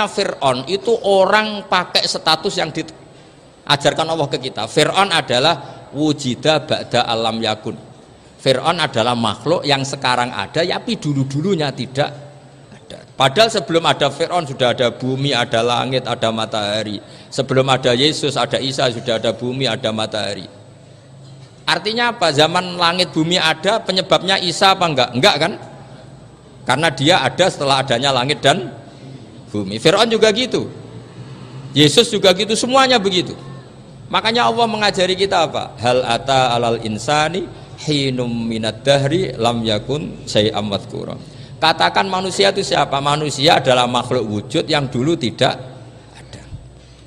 Fir'aun itu orang pakai status yang diajarkan Allah ke kita. Fir'aun adalah wujida ba'da alam yakun. Fir'aun adalah makhluk yang sekarang ada tapi dulu-dulunya tidak ada. Padahal sebelum ada Fir'aun sudah ada bumi, ada langit, ada matahari. Sebelum ada Yesus, ada Isa, sudah ada bumi, ada matahari. Artinya apa? Zaman langit bumi ada, penyebabnya Isa apa enggak? Enggak kan? Karena dia ada setelah adanya langit dan bumi. Fir'aun juga gitu, Yesus juga gitu, semuanya begitu. Makanya Allah mengajari kita apa? Hal ata alal insani hinum minad dahri lam yakun syai'am madhkura. Katakan manusia itu siapa? Manusia adalah makhluk wujud yang dulu tidak ada.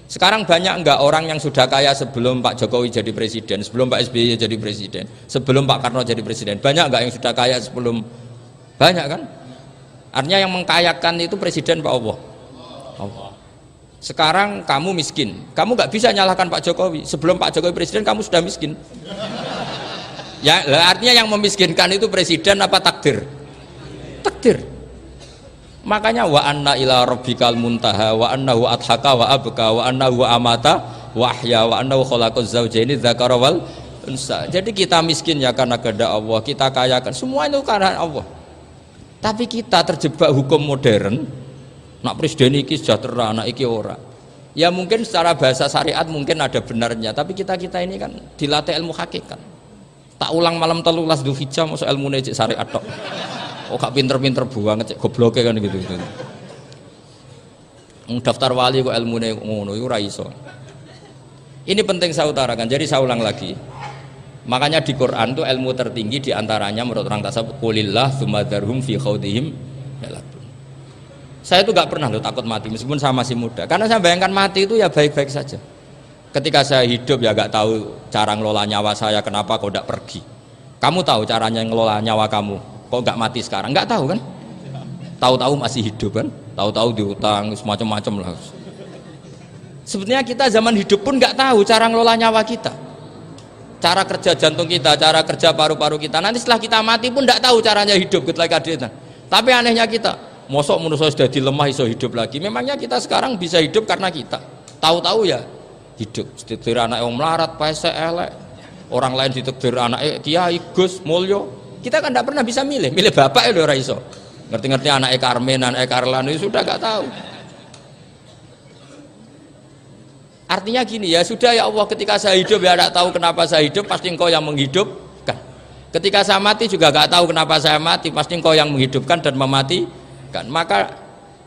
Sekarang banyak enggak orang yang sudah kaya sebelum Pak Jokowi jadi presiden, sebelum Pak SBY jadi presiden, sebelum Pak Karno jadi presiden? Banyak enggak yang sudah kaya sebelum? Banyak kan? Artinya yang mengkayakan itu presiden Pak Allah. Sekarang kamu miskin, kamu nggak bisa nyalahkan Pak Jokowi. Sebelum Pak Jokowi presiden kamu sudah miskin. Ya, artinya yang memiskinkan itu presiden apa takdir? Takdir. Makanya wa anna ila rabbikal muntaha wa annahu adhaka wa abka wa annahu amata wa ahya wa annahu khalaqaz zawjaini dzakara wal unsa. Jadi kita miskin ya karena kehendak Allah, kita kaya kan semua itu karena Allah. Tapi kita terjebak hukum modern. Nak presiden iki sejahtera, anak iki ora. Ya mungkin secara bahasa syariat mungkin ada benarnya, tapi kita ini kan dilatih ilmu hakikat. Tak ulang malam 13 Dzulhijjah masuk ilmu cek syariat tok. Oh gak pinter-pinter banget cek gobloke kan gitu. Daftar wali kok ilmune ngono iku ora iso. Ini penting saya utarakan. Jadi saya ulang lagi. Makanya di Quran itu ilmu tertinggi diantaranya menurut orang tasawuf qulillah tsumma dzarhum fi khaudihim yalabun. Saya itu gak pernah loh takut mati meskipun saya masih muda, karena saya bayangkan mati itu ya baik-baik saja. Ketika saya hidup ya gak tahu cara ngelola nyawa saya, kenapa kok gak pergi? Kamu tahu caranya ngelola nyawa kamu, kok gak mati sekarang? Gak tahu kan? Tahu-tahu masih hidup kan? Tahu-tahu diutang semacam-macam lah. Sebetulnya kita zaman hidup pun gak tahu cara ngelola nyawa kita, cara kerja jantung kita, cara kerja paru-paru kita. Nanti setelah kita mati pun gak tahu caranya hidup ketika kita. Tapi anehnya kita mosok manusia sudah dilemah iso hidup lagi. Memangnya kita sekarang bisa hidup karena kita tahu-tahu ya hidup. Ditakdir anak yang melarat, paese elek, orang lain ditakdir anak kiai Gus Mulyo. Kita kan tidak pernah bisa milih bapak ya ora iso. Ngerti-ngerti anak Karmen, anak Karlan itu sudah gak tahu. Artinya gini ya sudah ya Allah, ketika saya hidup ya tidak tahu kenapa saya hidup, pasti Engkau yang menghidupkan. Ketika saya mati juga gak tahu kenapa saya mati, pasti Engkau yang menghidupkan dan mematikan. Maka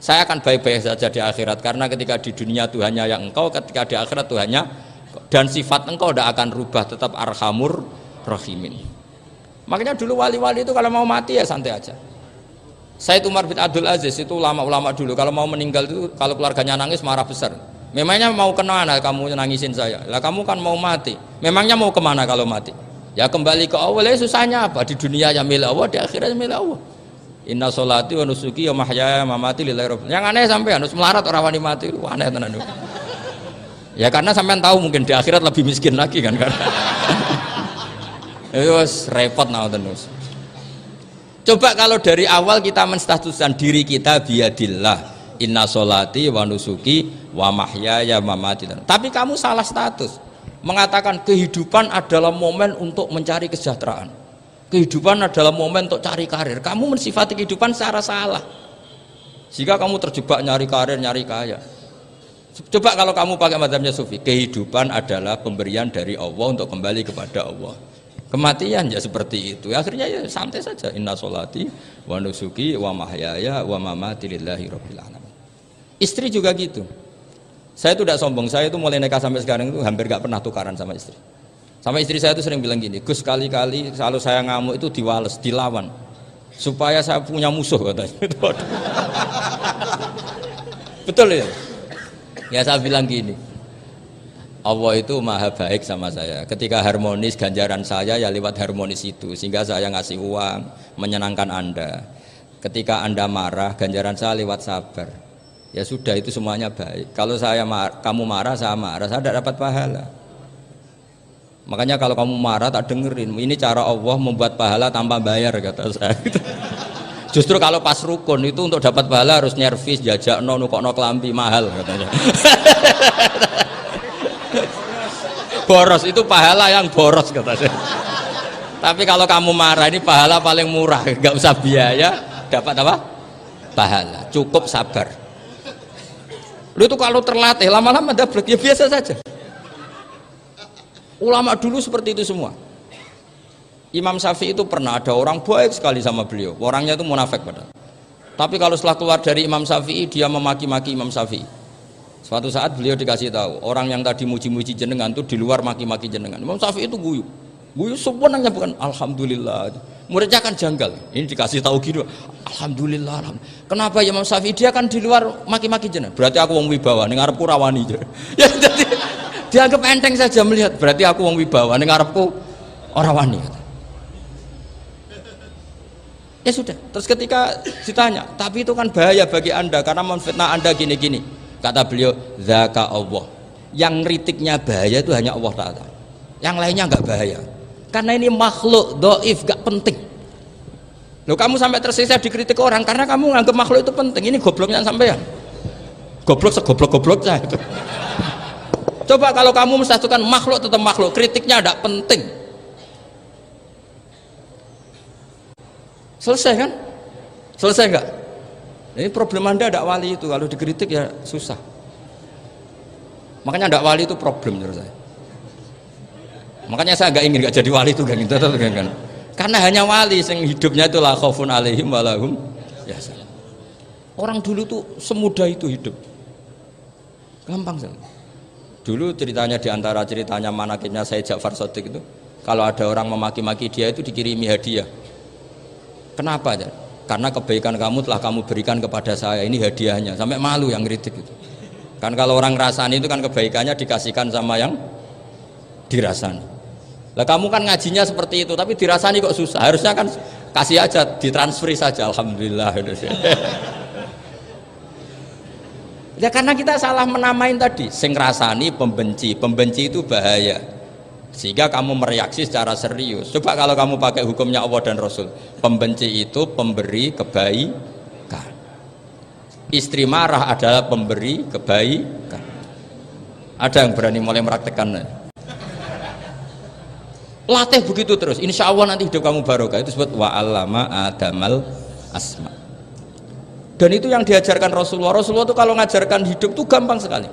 saya akan baik-baik saja di akhirat, karena ketika di dunia Tuhannya yang Engkau, ketika di akhirat Tuhannya, dan sifat Engkau tidak akan rubah, tetap arhamur rahimin. Makanya dulu wali-wali itu kalau mau mati ya santai aja. Sayyid Umar bin Abdul Aziz itu ulama-ulama dulu kalau mau meninggal itu kalau keluarganya nangis marah besar. Memangnya mau kemana kamu nangisin saya? Lah kamu kan mau mati. Memangnya mau kemana kalau mati? Ya kembali ke Allah. Ya susahnya apa? Di dunia ya milik Allah, di akhirat milik Allah. Inna sholati wa nusuki wa mahyaya wa mamati lillahi rabbil. Yang aneh sampean harus melarat orang wani mati, aneh tenan. Ya karena sampean tahu mungkin di akhirat lebih miskin lagi kan. Wes repot naoten terus. Coba kalau dari awal kita menstatuskan diri kita biadillah, inna sholati wa nusuki wa mahyaya wa mamati. Tapi kamu salah status. Mengatakan kehidupan adalah momen untuk mencari kesejahteraan. Kehidupan adalah momen untuk cari karir. Kamu mensifati kehidupan secara salah. Jika kamu terjebak nyari karir, nyari kaya. Coba kalau kamu pakai mazhabnya Sufi, kehidupan adalah pemberian dari Allah untuk kembali kepada Allah. Kematian ya seperti itu. Akhirnya ya santai saja. Inna sholati wa nusuki wa mahyaya wa mamati lillahi rabbil alamin. Istri juga gitu. Saya itu tidak sombong. Saya itu mulai nikah sampai sekarang itu hampir gak pernah tukaran sama istri. Sama istri saya itu sering bilang gini, Gus kali-kali kalau saya ngamuk itu diwales, dilawan supaya saya punya musuh katanya. Betul ya? Ya saya bilang gini, Allah itu maha baik sama saya. Ketika harmonis, ganjaran saya ya lewat harmonis itu, sehingga saya ngasih uang menyenangkan Anda. Ketika Anda marah, ganjaran saya lewat sabar. Ya sudah, itu semuanya baik. Kalau kamu marah, saya tidak dapat pahala. Makanya kalau kamu marah tak dengerin, ini cara Allah membuat pahala tanpa bayar kata saya. Justru kalau pas rukun itu untuk dapat pahala harus nyervis, jajakno, nukokno kelambi mahal katanya. Boros itu pahala yang boros katanya. Tapi kalau kamu marah ini pahala paling murah, nggak usah biaya, dapat apa? Pahala, cukup sabar. Lu itu kalau terlatih lama-lama dapat ya biasa saja. Ulama dulu seperti itu semua. Imam Syafi'i itu pernah ada orang baik sekali sama beliau, orangnya itu munafik padahal. Tapi kalau setelah keluar dari Imam Syafi'i dia memaki-maki Imam Syafi'i. Suatu saat beliau dikasih tahu orang yang tadi muji-muji jenengan itu di luar maki-maki jenengan. Imam Syafi'i itu guyu sebenarnya bukan alhamdulillah. Muridnya kan janggal. Ini dikasih tahu gitu, alhamdulillah, alhamdulillah. Kenapa ya Imam Syafi'i dia kan di luar maki-maki jenengan? Berarti aku wong wibawa ning ngarepku rawani. Ya jadi dianggap enteng saja melihat. Berarti aku wong wibawa ning ngarepku ora wani. Ya sudah, terus ketika ditanya, tapi itu kan bahaya bagi anda karena memfitnah anda gini-gini. Kata beliau, zaka Allah. Yang kritiknya bahaya itu hanya Allah Ta'ala. Yang lainnya enggak bahaya. Karena ini makhluk, doif, gak penting. Loh kamu sampai tersisa dikritik orang karena kamu nganggap makhluk itu penting. Ini gobloknya sampean. Goblok segoblok-gobloknya itu. Coba kalau kamu mensatukan makhluk tetap makhluk, kritiknya enggak penting. Selesai kan? Selesai enggak? Ini problem anda ada wali itu, kalau dikritik ya susah. Makanya ada wali itu problem menurut saya. Makanya saya enggak ingin enggak jadi wali itu kan. Karena hanya wali yang hidupnya itu la khaufun alaihim walahum yahzanun. Orang dulu tuh semudah itu hidup. Gampang sekali. Dulu ceritanya diantara ceritanya manakibnya Sayyid Ja'far Shadiq itu, kalau ada orang memaki-maki dia itu dikirimi hadiah. Kenapa ya? Karena kebaikan kamu telah kamu berikan kepada saya, ini hadiahnya. Sampai malu yang kritik itu. Kan kalau orang rasani itu kan kebaikannya dikasihkan sama yang dirasani. Lah kamu kan ngajinya seperti itu, tapi dirasani kok susah. Harusnya kan kasih aja, ditransferi saja. Alhamdulillah. Ya karena kita salah menamain tadi. Sing rasani pembenci, pembenci itu bahaya. Sehingga kamu mereaksi secara serius. Coba kalau kamu pakai hukumnya Allah dan Rasul, pembenci itu pemberi kebaikan, istri marah adalah pemberi kebaikan. Ada yang berani mulai meraktekan? Latih begitu terus, insya Allah nanti hidup kamu barokah. Itu disebut wa'allama adamal asma. Dan itu yang diajarkan Rasulullah. Rasulullah itu kalau ngajarkan hidup itu gampang sekali.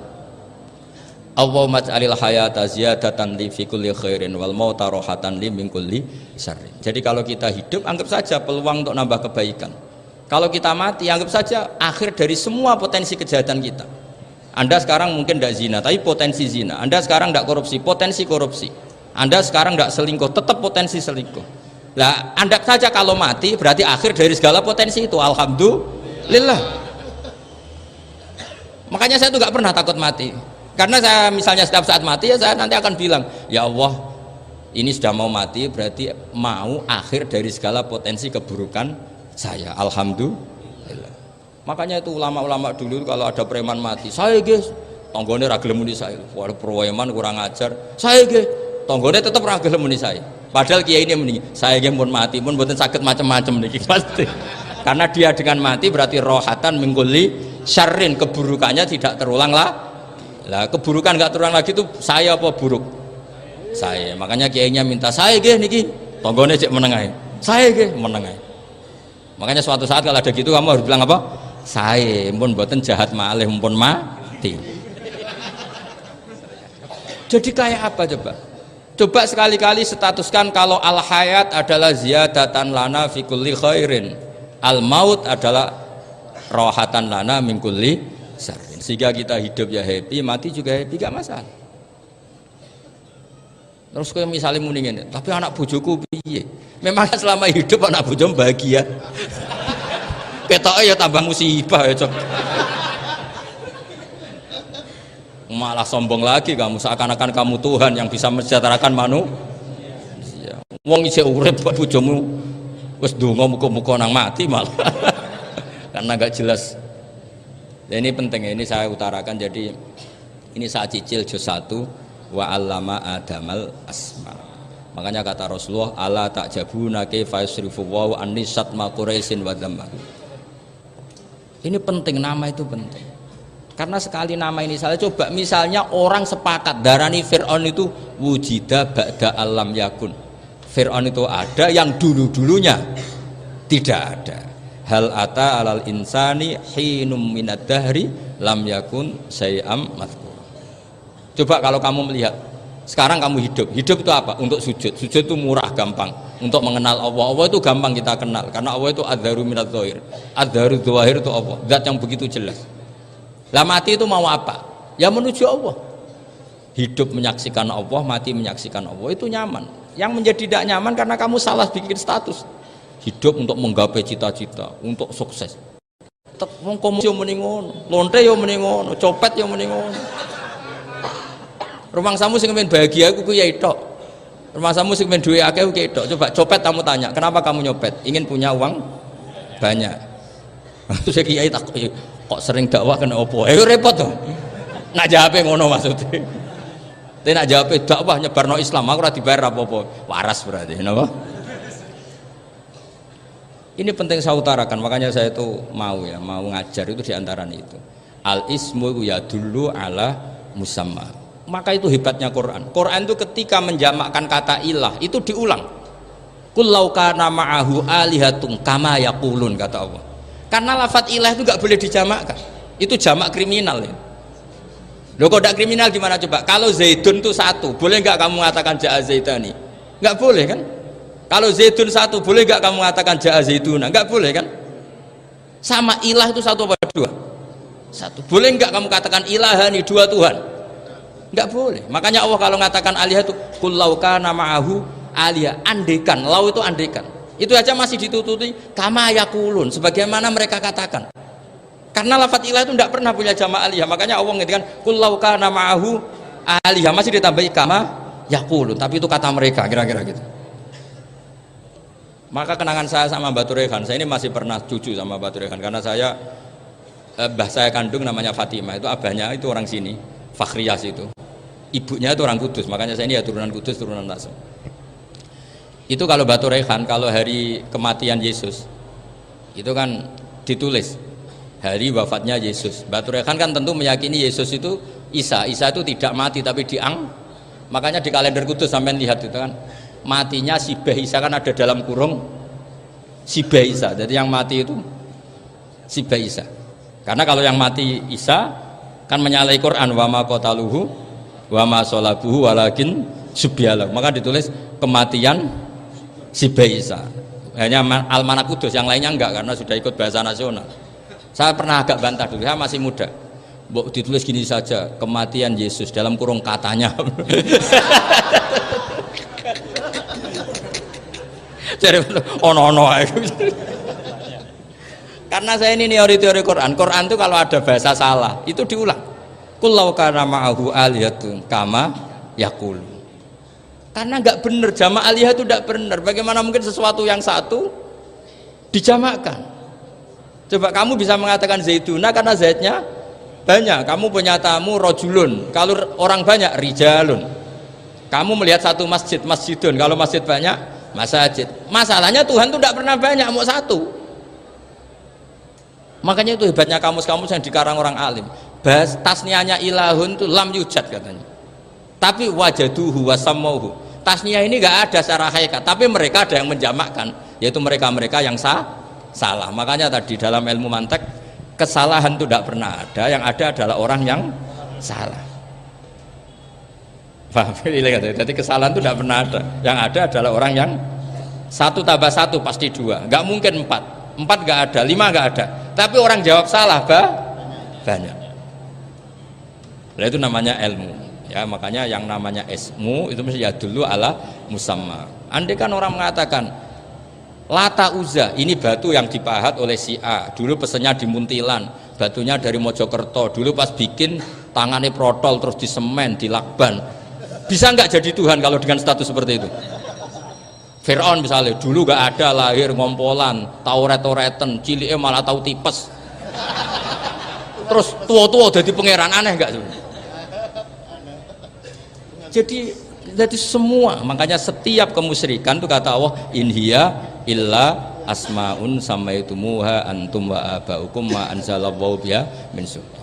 Allahumma ja'alil hayata ziyadatan li fi kulli khairin wal mauta rohatan li min kulli syarrin. Jadi kalau kita hidup anggap saja peluang untuk nambah kebaikan. Kalau kita mati anggap saja akhir dari semua potensi kejahatan kita. Anda sekarang mungkin tidak zina tapi potensi zina. Anda sekarang tidak korupsi, potensi korupsi. Anda sekarang tidak selingkuh, tetap potensi selingkuh. Nah, anggap saja kalau mati berarti akhir dari segala potensi itu. Alhamdulillah. Makanya saya tuh nggak pernah takut mati. Karena saya misalnya setiap saat mati ya saya nanti akan bilang, ya Allah ini sudah mau mati berarti mau akhir dari segala potensi keburukan saya. Alhamdulillah. Makanya itu ulama-ulama dulu kalau ada preman mati, saya guys tonggone ra gelem muni saya. Waduh preman kurang ajar. Saya guys tonggone tetap ra gelem muni saya. Padahal kiai ini mending saya guys pun mati pun mboten sakit macam-macam niki pasti. Karena dia dengan mati berarti rohatan mengguli syarrin, keburukannya tidak terulang lah. Lah keburukan nggak terulang lagi itu saya apa buruk? Saya. Makanya kiainya minta saya ge niki tonggone cek menengai. Saya ge menengai. Makanya suatu saat kalau ada gitu kamu harus bilang apa? Saya pun mboten jahat malih pun mati. Jadi kayak apa coba? Coba sekali-kali statuskan kalau al hayat adalah ziyadatan lana fi kulli khairin. Al maut adalah rohatan lana min kulli syarrin. Sehingga kita hidup ya happy, mati juga happy, gak masalah. Terus kayak misalnya mendingin, tapi anak bojoku piye? Memang selama hidup anak bojomu bahagia. Ketoknya ya tambah musibah ya cok. Malah sombong lagi kamu, seakan-akan kamu Tuhan yang bisa mensejahterakan manusia. Wong isih urip buat bojomu wis ndonga muga-muga nang mati malah. Karena gak jelas. Dan ini penting, ini saya utarakan. Jadi ini saya cicil juz 1 wa allama adamal asma. Makanya kata Rasulullah, ala ta'jabuna kaifa yusrifu wa anisat ma quraisin wa dhamma. Ini penting, nama itu penting. Karena sekali nama ini salah, coba misalnya orang sepakat darani Fir'aun itu wujida ba'da alam yakun. Fir'aun itu ada yang dulu-dulunya tidak ada. Hal ata alal insani hinum minad dahri lam yakun syai'am madhkur. Coba kalau kamu melihat sekarang kamu hidup itu apa? Untuk sujud itu murah, gampang. Untuk mengenal Allah itu gampang kita kenal, karena Allah itu adzaru minadz dzahir. Adzaru dzahir itu Allah, zat yang begitu jelas. Lah mati itu mau apa? Ya menuju Allah. Hidup menyaksikan Allah, mati menyaksikan Allah, itu nyaman. Yang menjadi tidak nyaman karena kamu salah bikin status. Hidup untuk menggapai cita-cita, untuk sukses. Wong komunis yo muni ngono, lonte yo muni ngono, copet yo muni ngono. Rumah samu sing pengen bahagia aku ku ya tok. Rumah samu sing pengen duwe akeh ku tok. Coba copet kamu tanya, kenapa kamu nyopet? Ingin punya uang banyak. Terus kiai tak kok sering dakwah kena opo? Repot to. Nak jawabe ngono maksudnya. Tapi nak jawabe dakwah nyebarno Islam, aku ora dibayar apa-apa. Waras berarti, napa? Ini penting saya utarakan, makanya saya itu mau ngajar itu diantaranya itu. Al ismu ya dulu ala musamma. Maka itu hebatnya Quran. Quran itu ketika menjamakkan kata ilah itu diulang. Qul law kana ma'ahu alihatun kama yaqulun, kata Allah. Karena lafadz ilah itu nggak boleh dijamakkan. Itu jamak kriminal ya. Loh kok tidak kriminal gimana coba? Kalau Zaidun itu satu, boleh nggak kamu mengatakan ja'a Zaidani? Nggak boleh kan? Kalau Zaidun satu, boleh nggak kamu mengatakan ja'a Zaiduna? Nggak boleh kan? Sama ilah itu satu apa dua? Satu. Boleh nggak kamu katakan ilahani, dua Tuhan? Nggak boleh. Makanya Allah kalau mengatakan alihah itu qul law kana ma'ahu alihah, andekan. Lau itu andekan. Itu aja masih ditututi kama yaqulun, sebagaimana mereka katakan. Karena lafadz ilah itu tidak pernah punya jamak alihah. Makanya Allah ngertikan qul law kana ma'ahu alihah, masih ditambahi kama yaqulun, tapi itu kata mereka, kira-kira gitu. Maka kenangan saya sama Batu Rehan, saya ini masih pernah cucu sama Batu Rehan, karena saya mbah saya kandung namanya Fatimah, itu abahnya itu orang sini, Fakhriyas itu, ibunya itu orang Kudus, makanya saya ini ya turunan Kudus, turunan Nasr. Itu kalau Batu Rehan, kalau hari kematian Yesus itu kan ditulis hari wafatnya Yesus. Batu Rehan kan tentu meyakini Yesus itu Isa itu tidak mati tapi makanya di kalender Kudus sampai lihat itu kan, matinya Sibeh Isa kan ada dalam kurung Sibeh Isa, jadi yang mati itu Sibeh Isa. Karena kalau yang mati Isa kan menyalahi Quran, wa ma qataluhu wa ma salabuhu walakin subyalah, maka ditulis kematian Sibeh Isa. Hanya Almanak Kudus, yang lainnya enggak, karena sudah ikut bahasa nasional. Saya pernah agak bantah dulu, saya masih muda, ditulis gini saja, kematian Yesus dalam kurung katanya. Jadi ono karena saya ini teori Quran itu kalau ada bahasa salah itu diulang. Qul law kana ma'ahu alihatun kama yaqul. Karena nggak benar, jamak alihah itu tidak benar. Bagaimana mungkin sesuatu yang satu dijamakkan? Coba kamu bisa mengatakan Zaiduna karena Zaidnya banyak. Kamu punya tamu rojulun, kalau orang banyak rijalun. Kamu melihat satu masjid, masjidun, kalau masjid banyak masjid. Masalahnya Tuhan itu tidak pernah banyak, mau satu. Makanya itu hebatnya kamus-kamus yang dikarang orang alim. Tasniahnya ilahun itu lam yujad katanya. Tapi wajaduhu wasamauhu. Tasniah ini nggak ada secara hakikat, tapi mereka ada yang menjamakkan, yaitu mereka-mereka yang salah. Makanya tadi dalam ilmu mantek kesalahan itu tidak pernah ada, yang ada adalah orang yang salah. Paham? Jadi kesalahan itu tidak pernah ada, yang ada adalah orang yang satu tambah satu pasti dua, nggak mungkin empat nggak ada, lima nggak ada, tapi orang jawab salah banyak. Nah, itu namanya ilmu. Ya, makanya yang namanya ismu itu mesti ya dulu ala musamma. Andai kan orang mengatakan Lata Uzza, ini batu yang dipahat oleh si A, dulu pesennya di Muntilan, batunya dari Mojokerto, dulu pas bikin tangannya protol terus disemen, dilakban. Bisa nggak jadi Tuhan kalau dengan status seperti itu? Fir'aun misalnya, dulu nggak ada, lahir ngompolan, tahu retoreten, ciliknya malah tahu tipes, terus tua-tua jadi pangeran, aneh nggak? Jadi Jadi semua, makanya setiap kemusyrikan itu kata Allah inhiya illa asmaun samaitumuha antum wa abaukum ma anzalallahu biha min sultan.